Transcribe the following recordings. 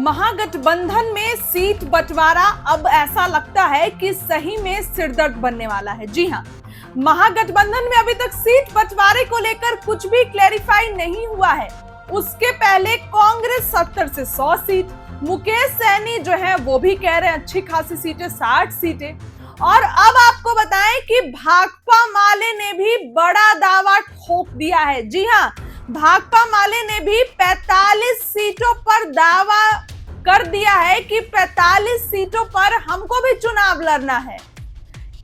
महागठबंधन में सीट बंटवारा अब ऐसा लगता है कि सही में सिरदर्द बनने वाला है। जी हां, महागठबंधन में अभी तक सीट बंटवारे को लेकर कुछ भी क्लैरिफाई नहीं हुआ है। उसके पहले कांग्रेस 70 से 100 सीट, मुकेश सहनी जो है वो भी कह रहे हैं अच्छी खासी सीटें, 60 सीटें। और अब आपको बताएं कि भाकपा माले ने भी बड़ा दावा ठोक दिया है। जी हां, भाकपा माले ने भी 45 सीटों पर दावा कर दिया है कि 45 सीटों पर हमको भी चुनाव लड़ना है।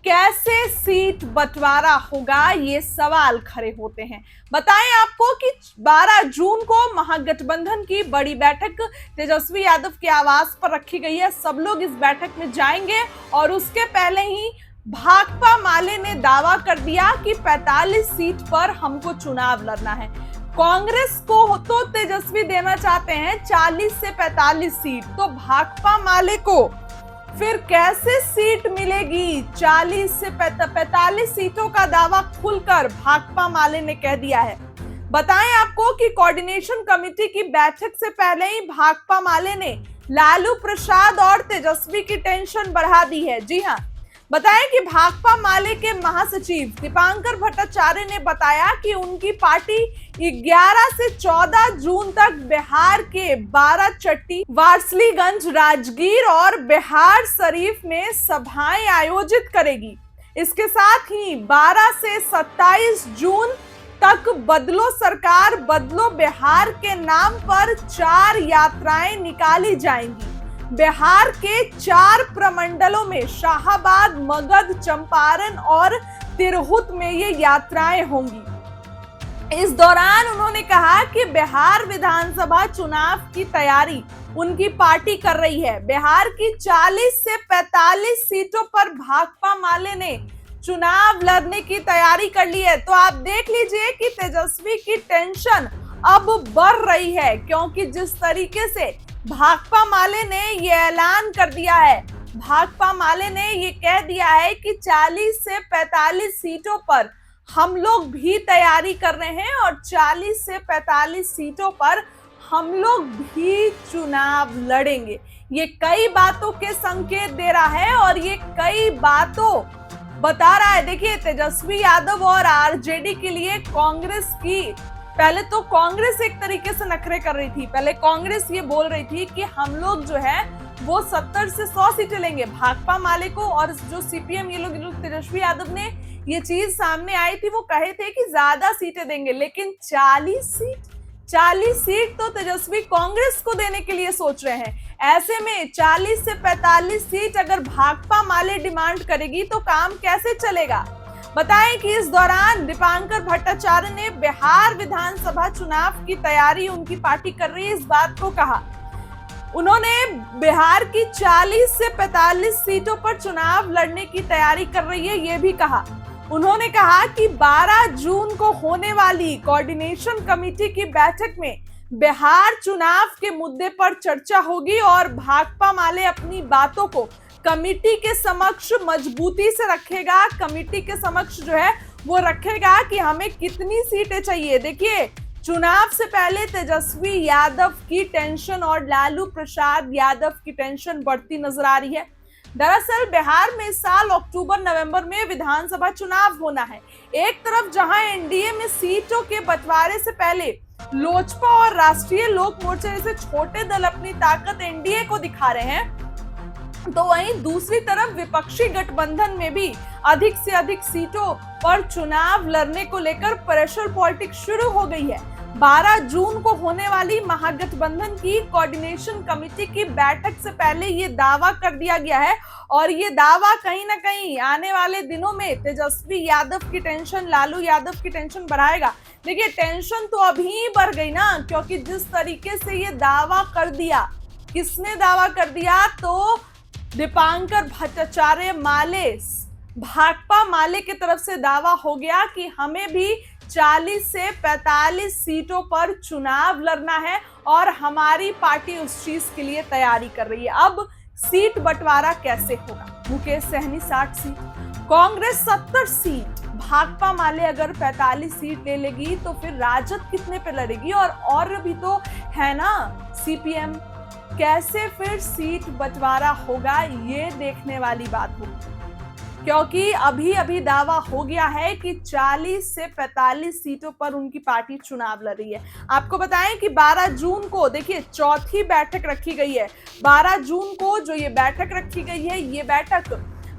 कैसे सीट बंटवारा होगा, ये सवाल खड़े होते हैं। बताएं आपको कि 12 जून को महागठबंधन की बड़ी बैठक तेजस्वी यादव के आवास पर रखी गई है। सब लोग इस बैठक में जाएंगे और उसके पहले ही भाकपा माले ने दावा कर दिया कि 45 सीट पर हमको चुनाव लड़ना है। कांग्रेस को तो तेजस्वी देना चाहते हैं 40 से 45 सीट, तो भाकपा माले को फिर कैसे सीट मिलेगी? 40 से 45 सीटों का दावा खुलकर भाकपा माले ने कह दिया है। बताएं आपको कि कोऑर्डिनेशन कमेटी की बैठक से पहले ही भाकपा माले ने लालू प्रसाद और तेजस्वी की टेंशन बढ़ा दी है। जी हां, बताएं कि भाकपा माले के महासचिव दीपांकर भट्टाचार्य ने बताया कि उनकी पार्टी 11 से 14 जून तक बिहार के बाराचट्टी, वारसलीगंज, राजगीर और बिहार शरीफ में सभाएं आयोजित करेगी। इसके साथ ही 12 से 27 जून तक बदलो सरकार बदलो बिहार के नाम पर 4 यात्राएं निकाली जाएंगी। बिहार के 4 प्रमंडलों में शाहाबाद, मगध, चंपारण और तिरहुत में ये यात्राएं होंगी। इस दौरान उन्होंने कहा कि बिहार विधानसभा चुनाव की तैयारी उनकी पार्टी कर रही है। बिहार की 40 से 45 सीटों पर भाकपा माले ने चुनाव लड़ने की तैयारी कर ली है। तो आप देख लीजिए कि तेजस्वी की टेंशन अब बढ़ रही है, क्योंकि जिस तरीके से भाकपा माले ने ये ऐलान कर दिया है, भाकपा माले ने ये कह दिया है कि 40 से 45 सीटों पर हम लोग भी तैयारी कर रहे हैं और 40 से 45 सीटों पर हम लोग भी चुनाव लड़ेंगे। ये कई बातों के संकेत दे रहा है और ये कई बातों बता रहा है। देखिए, तेजस्वी यादव और आरजेडी के लिए कांग्रेस की, पहले तो कांग्रेस एक तरीके से नखरे कर रही थी। पहले कांग्रेस ये बोल रही थी कि हम लोग जो है वो 70 से 100 सीटें लेंगे भाकपा माले को, और जो सीपीएम ये लोग तेजस्वी यादव ने ये चीज सामने आई थी, वो कहे थे कि ज्यादा सीटें देंगे। लेकिन 40 सीट तो तेजस्वी कांग्रेस को देने के लिए सोच रहे हैं। ऐसे में 40 से 45 सीट अगर भाकपा माले डिमांड करेगी तो काम कैसे चलेगा? बताएं कि इस दौरान दीपांकर भट्टाचार्य ने बिहार विधानसभा चुनाव की तैयारी उनकी पार्टी कर रही है, इस बात को कहा। उन्होंने बिहार की 40 से 45 सीटों पर चुनाव लड़ने की तैयारी कर रही है, ये भी कहा। उन्होंने कहा कि 12 जून को होने वाली कोऑर्डिनेशन कमेटी की बैठक में बिहार चुनाव के मुद्दे पर चर्चा होगी और भाकपा माले अपनी बातों को कमेटी के समक्ष मजबूती से रखेगा। कमेटी के समक्ष जो है वो रखेगा कि हमें कितनी सीटें चाहिए। देखिए, चुनाव से पहले तेजस्वी यादव की टेंशन और लालू प्रसाद यादव की टेंशन बढ़ती नजर आ रही है। दरअसल बिहार में इस साल अक्टूबर-नवंबर में विधानसभा चुनाव होना है। एक तरफ जहां एनडीए में सीटों के बंटवारे से पहले लोजपा और राष्ट्रीय लोक मोर्चा जैसे छोटे दल अपनी ताकत एनडीए को दिखा रहे हैं, तो वहीं दूसरी तरफ विपक्षी गठबंधन में भी अधिक से अधिक सीटों पर चुनाव लड़ने को लेकर प्रेशर पॉलिटिक्स शुरू हो गई है। 12 जून को होने वाली महागठबंधन की कोऑर्डिनेशन कमेटी की बैठक से पहले ये दावा कर दिया गया है और ये दावा कहीं ना कहीं आने वाले दिनों में तेजस्वी यादव की टेंशन, लालू यादव की टेंशन बढ़ाएगा। देखिए, टेंशन तो अभी बढ़ गई ना, क्योंकि जिस तरीके से ये दावा कर दिया, किसने दावा कर दिया? तो दीपांकर भट्टाचार्य माले, भाकपा माले की तरफ से दावा हो गया कि हमें भी 40 से 45 सीटों पर चुनाव लड़ना है और हमारी पार्टी उस चीज के लिए तैयारी कर रही है। अब सीट बंटवारा कैसे होगा? मुकेश सहनी 60 सीट, कांग्रेस 70 सीट, भाकपा माले अगर 45 सीट ले लेगी तो फिर राजद कितने पे लड़ेगी? और भी तो है ना, सीपीएम, कैसे फिर सीट बंटवारा होगा, ये देखने वाली बात होगी। क्योंकि अभी अभी दावा हो गया है कि 40 से 45 सीटों पर उनकी पार्टी चुनाव लड़ रही है। आपको बताएं कि 12 जून को देखिए चौथी बैठक रखी गई है। 12 जून को जो ये बैठक रखी गई है, ये बैठक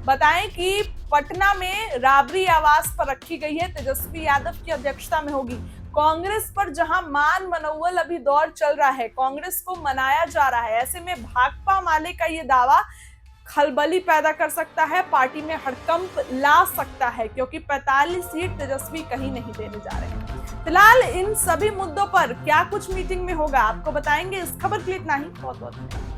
बताएं कि पटना में राबरी आवास पर रखी गई है। तेजस्वी यादव की अध्यक्षता में होगी। कांग्रेस पर जहां मान मनोवल अभी दौर चल रहा है, कांग्रेस को मनाया जा रहा है, ऐसे में भाकपा माले का ये दावा खलबली पैदा कर सकता है, पार्टी में हड़कंप ला सकता है, क्योंकि 45 सीट तेजस्वी कहीं नहीं देने जा रहे हैं। फिलहाल इन सभी मुद्दों पर क्या कुछ मीटिंग में होगा, आपको बताएंगे। इस खबर के लिए इतना ही। बहुत बहुत